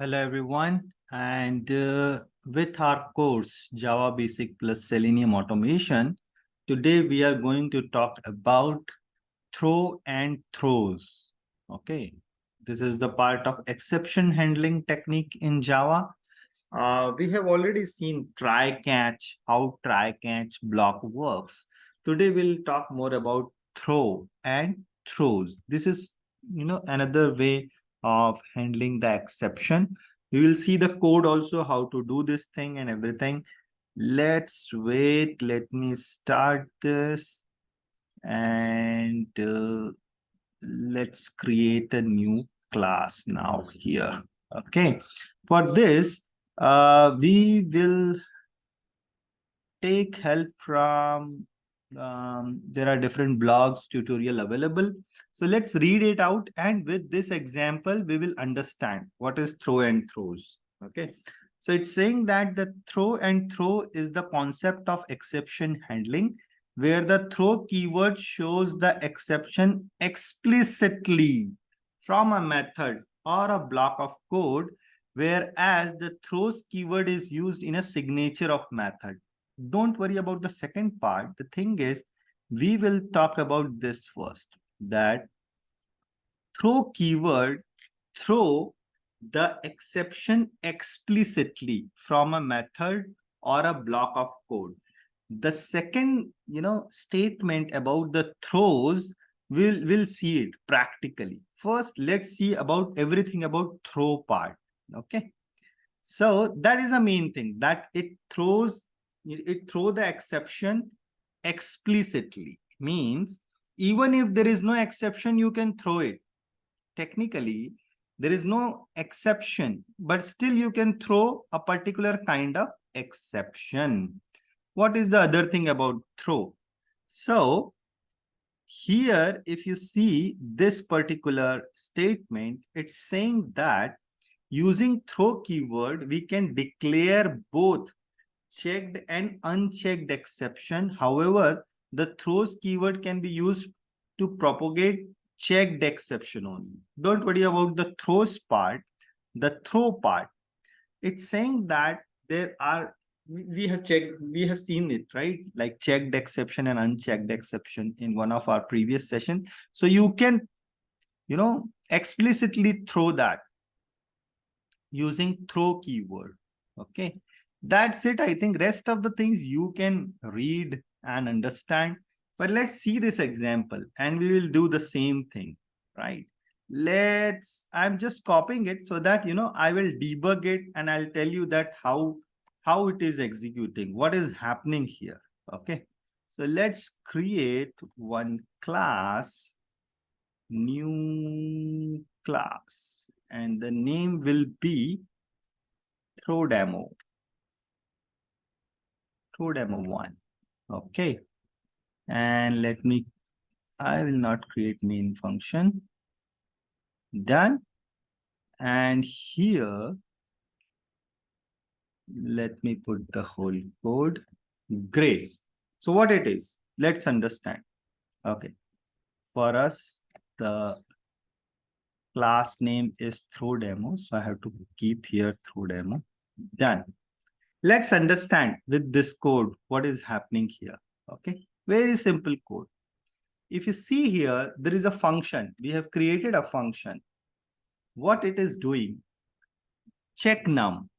Hello everyone, and with our course Java Basic plus Selenium Automation, today we are going to talk about throw and throws. Okay, this is the part of exception handling technique in Java. We have already seen try catch, how try catch block works. Today we'll talk more about throw and throws. This is another way of handling the exception. We will see the code also, how to do this thing and everything. Let's wait. Let me start this and let's create a new class now here. Okay. For this, we will take help from there are different blogs tutorial available. So let's read it out, and with this example we will understand what is throw and throws. Okay, so it's saying that the throw and throw is the concept of exception handling, where the throw keyword shows the exception explicitly from a method or a block of code, whereas the throws keyword is used in a signature of method. Don't worry about the second part. The thing is, we will talk about this first, that throw keyword throw the exception explicitly from a method or a block of code. The second statement about the throws, we'll see it practically. First, let's see about everything about throw part. Okay, so that is the main thing, that it throw the exception explicitly. Means even if there is no exception, you can throw it. Technically, there is no exception, but still you can throw a particular kind of exception. What is the other thing about throw? So here, if you see this particular statement, it's saying that using throw keyword, we can declare both checked and unchecked exception. However, the throws keyword can be used to propagate checked exception only. Don't worry about the throws part. The throw part, it's saying that there are, we have seen it, right? Like checked exception and unchecked exception in one of our previous session. So you can, explicitly throw that using throw keyword. Okay, that's it. I think rest of the things you can read and understand, but let's see this example and we will do the same thing, right? I'm just copying it so that I will debug it and I'll tell you that how it is executing, what is happening here. Okay, so let's create one class, new class, and the name will be throw demo 1. Okay, and I will not create main function. Done. And here let me put the whole code. Great. So what it is, let's understand. Okay, for us the class name is throw demo, so I have to keep here throw demo. Done. Let's understand with this code what is happening here. Okay, very simple code. If you see here, there is a function. We have created a function. What it is doing, check num.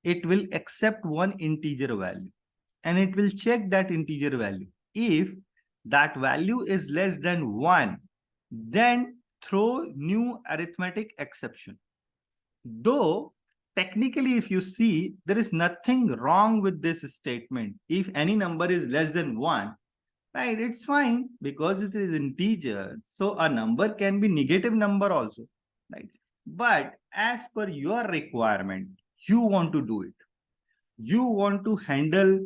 It will accept one integer value and it will check that integer value. If that value is less than 1, then throw new arithmetic exception. Though technically, if you see, there is nothing wrong with this statement. If any number is less than 1, right, it's fine because it is integer. So a number can be negative number also, right? But as per your requirement, you want to do it. You want to handle,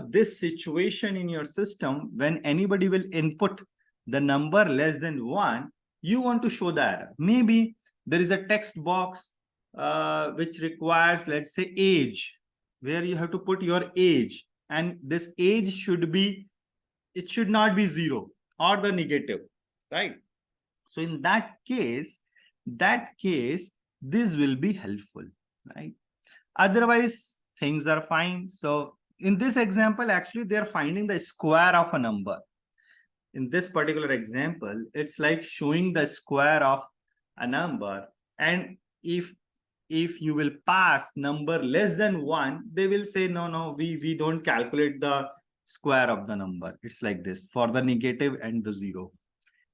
this situation in your system when anybody will input the number less than 1, you want to show the error. Maybe there is a text box which requires, let's say, age, where you have to put your age, and this age should be, it should not be 0 or the negative, right? So in that case, This will be helpful, right? Otherwise, things are fine. So in this example, actually, they're finding the square of a number. In this particular example, it's like showing the square of a number. And if you will pass number less than 1, they will say, no, we don't calculate the square of the number. It's like this for the negative and the 0.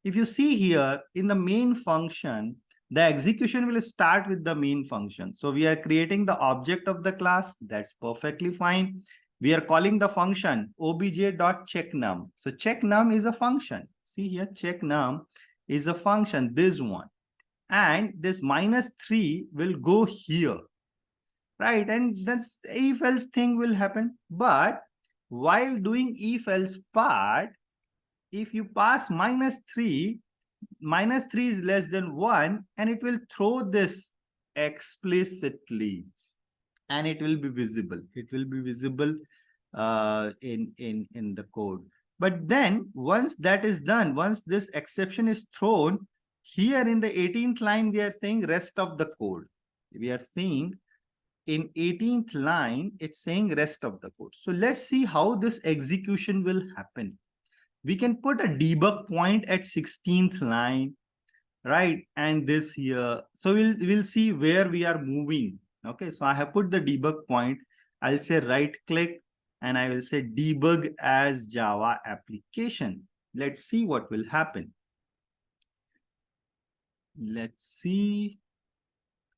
If you see here in the main function, the execution will start with the main function. So we are creating the object of the class. That's perfectly fine. We are calling the function obj.checkNum. So checkNum is a function. See here, checkNum is a function, this one. And this -3 will go here, right? And that's if else thing will happen. But while doing if else part, if you pass -3, -3 is less than 1, and it will throw this explicitly, and it will be visible. It will be visible in the code. But then once that is done, once this exception is thrown, here in the 18th line, we are saying rest of the code. We are saying in 18th line, it's saying rest of the code. So let's see how this execution will happen. We can put a debug point at 16th line, right? And this here. So we'll see where we are moving. Okay, so I have put the debug point. I'll say right click and I will say debug as Java application. Let's see what will happen. Let's see.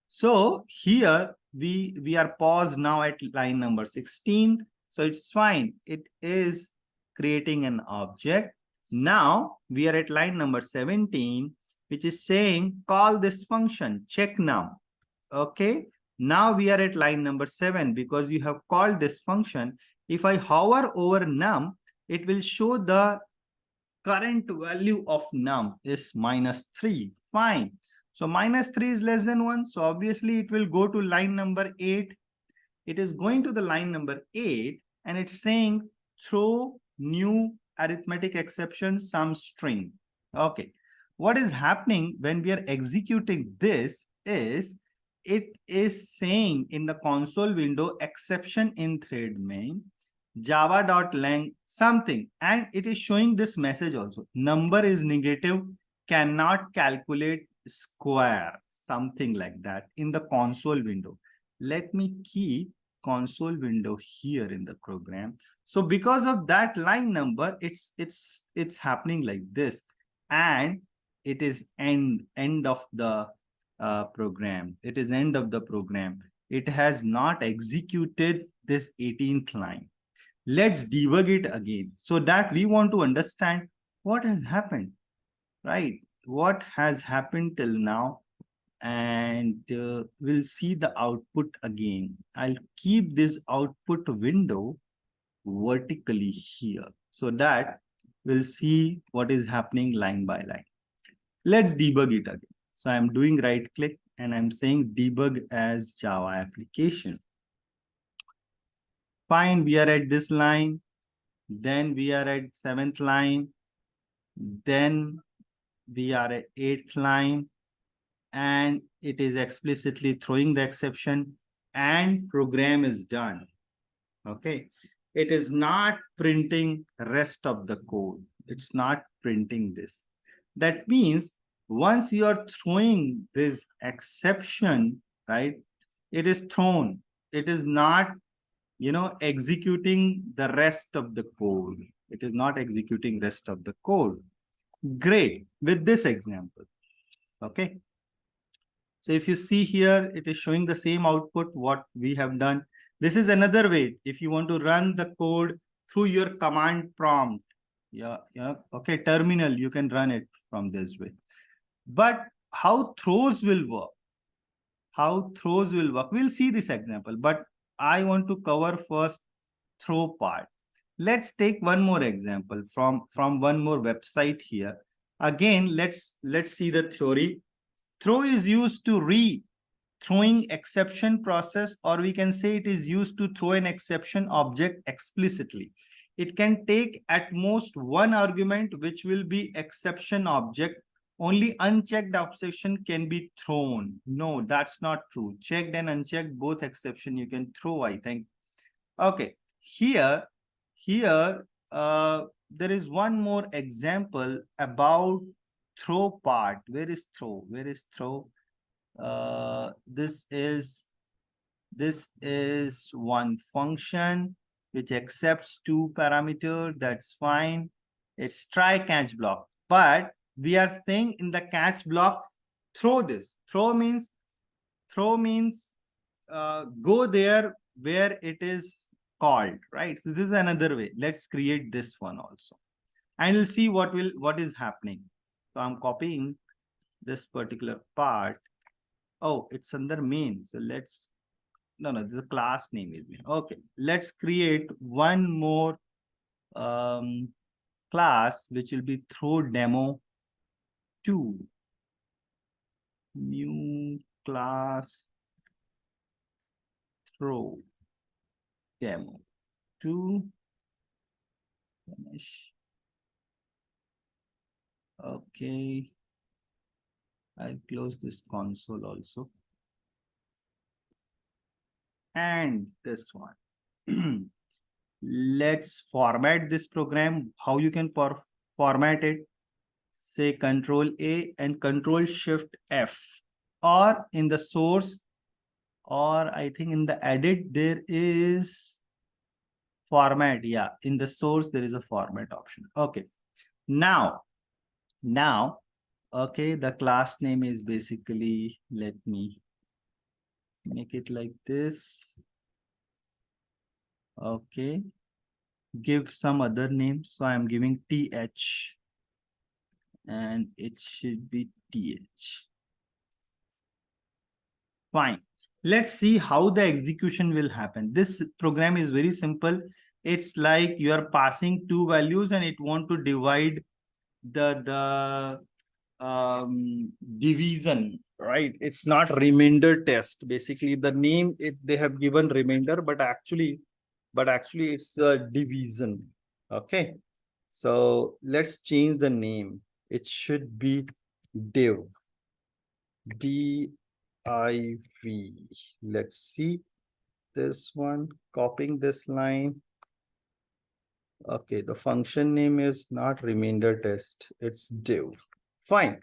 So here we are paused now at line number 16. So it's fine. It is creating an object. Now we are at line number 17, which is saying call this function checkNum. Okay. Now we are at line number 7 because you have called this function. If I hover over num, it will show the current value of num is -3. Fine. So -3 is less than 1. So obviously it will go to line number 8. It is going to the line number 8 and it's saying throw new arithmetic exception some string. Okay. What is happening when we are executing this is it is saying in the console window exception in thread main java.lang something, and it is showing this message also. Number is negative, cannot calculate square, something like that in the console window. Let me keep console window here in the program. So because of that line number, it's happening like this, and it is end of the program. It is end of the program. It has not executed this 18th line. Let's debug it again so that we want to understand what has happened, right? What has happened till now, and we'll see the output again. I'll keep this output window vertically here so that we'll see what is happening line by line. Let's debug it again. So I'm doing right click and I'm saying debug as Java application. Fine, we are at this line. Then we are at 7th line. Then we are at 8th line. And it is explicitly throwing the exception and program is done. Okay. It is not printing rest of the code. It's not printing this. That means once you are throwing this exception, right, it is thrown. It is not, executing the rest of the code. It is not executing rest of the code. Great. With this example. Okay. So if you see here, it is showing the same output what we have done. This is another way. If you want to run the code through your command prompt, okay, terminal, you can run it from this way. But how throws will work? How throws will work? We'll see this example, but I want to cover first throw part. Let's take one more example from one more website here. Again, let's see the theory. Throw is used to throwing exception process, or we can say it is used to throw an exception object explicitly. It can take at most one argument, which will be exception object, Only unchecked exception can be thrown. No, that's not true. Checked and unchecked, both exception you can throw, I think. Okay, here, there is one more example about throw part. Where is throw? Where is throw? This is one function which accepts two parameter. That's fine. It's try catch block. But we are saying in the catch block, throw this. Throw means go there where it is called, right? So this is another way. Let's create this one also. And we'll see what is happening. So I'm copying this particular part. Oh, it's under main. So let's no, the class name is main. Okay, let's create one more class which will be throw demo 2. New class throw demo 2. Finish. Okay, I'll close this console also. And this one. Let's format this program. How you can format it? Say Control A and Control Shift F, or in the source, or I think in the edit there is format. Yeah, in the source there is a format option. Okay, now okay, the class name is basically, let me make it like this. Okay, give some other name. So I'm giving th, and it should be th. Fine. Let's see how the execution will happen. This program is very simple. It's like you are passing two values and it want to divide the division, right? It's not remainder test. Basically, the name they have given remainder, but actually it's a division. Okay. So let's change the name. It should be div. div. Let's see this one, copying this line. Okay, the function name is not remainder test, it's div. Fine.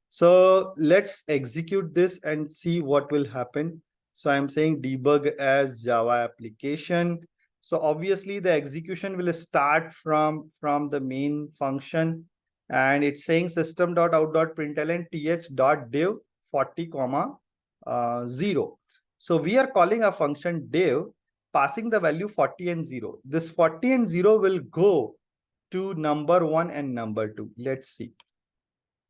So let's execute this and see what will happen. So I'm saying debug as Java application. So obviously the execution will start from the main function, and it's saying system.out.println th.div 40 comma 0. So we are calling a function div, passing the value 40 and 0. This 40 and 0 will go to number 1 and number 2. Let's see.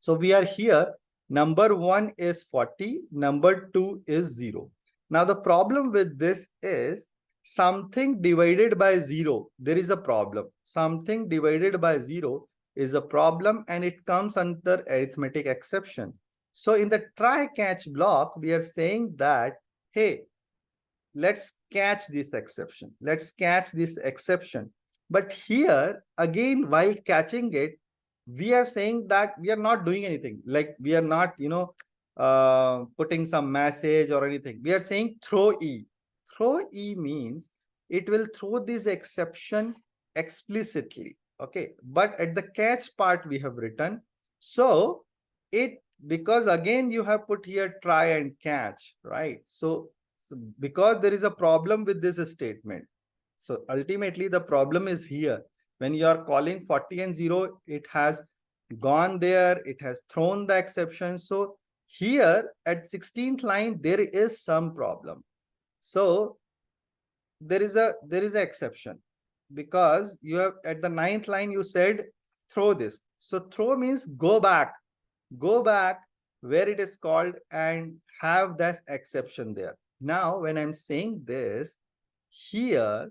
So we are here. Number 1 is 40. Number 2 is 0. Now the problem with this is something divided by 0. There is a problem. Something divided by 0 is a problem, and it comes under arithmetic exception. So in the try catch block, we are saying that, hey, let's catch this exception. Let's catch this exception. But here, again, while catching it, we are saying that we are not doing anything. Like we are not, putting some message or anything. We are saying throw E. Throw E means it will throw this exception explicitly. Okay. But at the catch part, we have written. So because again, you have put here try and catch, right? So because there is a problem with this statement. So ultimately the problem is here. When you are calling 40 and 0, it has gone there, it has thrown the exception. So here at 16th line, there is some problem. So there is a exception, because you have at the 9th line, you said throw this. So throw means go back where it is called and have that exception there. Now, when I'm saying this here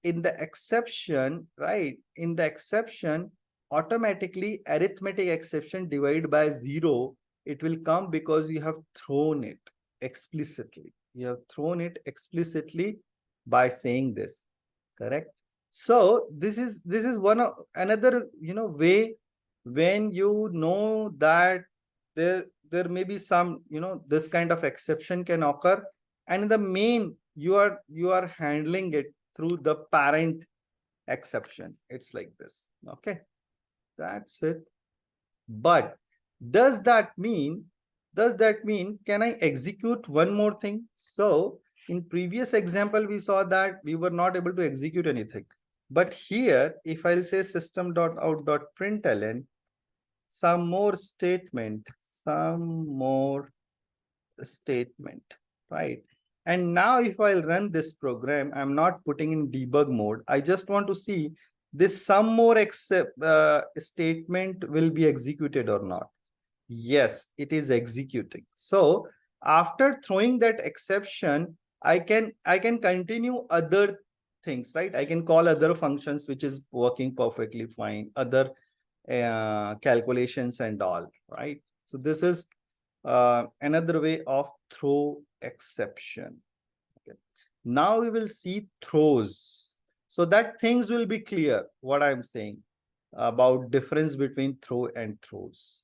in the exception, right? In the exception, automatically arithmetic exception divided by 0, it will come because you have thrown it explicitly. You have thrown it explicitly by saying this, correct? So this is one of another way when you know that there may be some, this kind of exception can occur, and in the main you are handling it through the parent exception. It's like this. Okay, that's it. But does that mean can I execute one more thing? So in previous example, we saw that we were not able to execute anything. But here, if I'll say system.out.println, some more statement, right? And now if I'll run this program, I'm not putting in debug mode. I just want to see this some more statement will be executed or not. Yes, it is executing. So after throwing that exception, I can continue other things, right? I can call other functions, which is working perfectly fine, other calculations and all, right? So this is another way of throw exception. Okay. Now we will see throws, so that things will be clear what I'm saying about difference between throw and throws.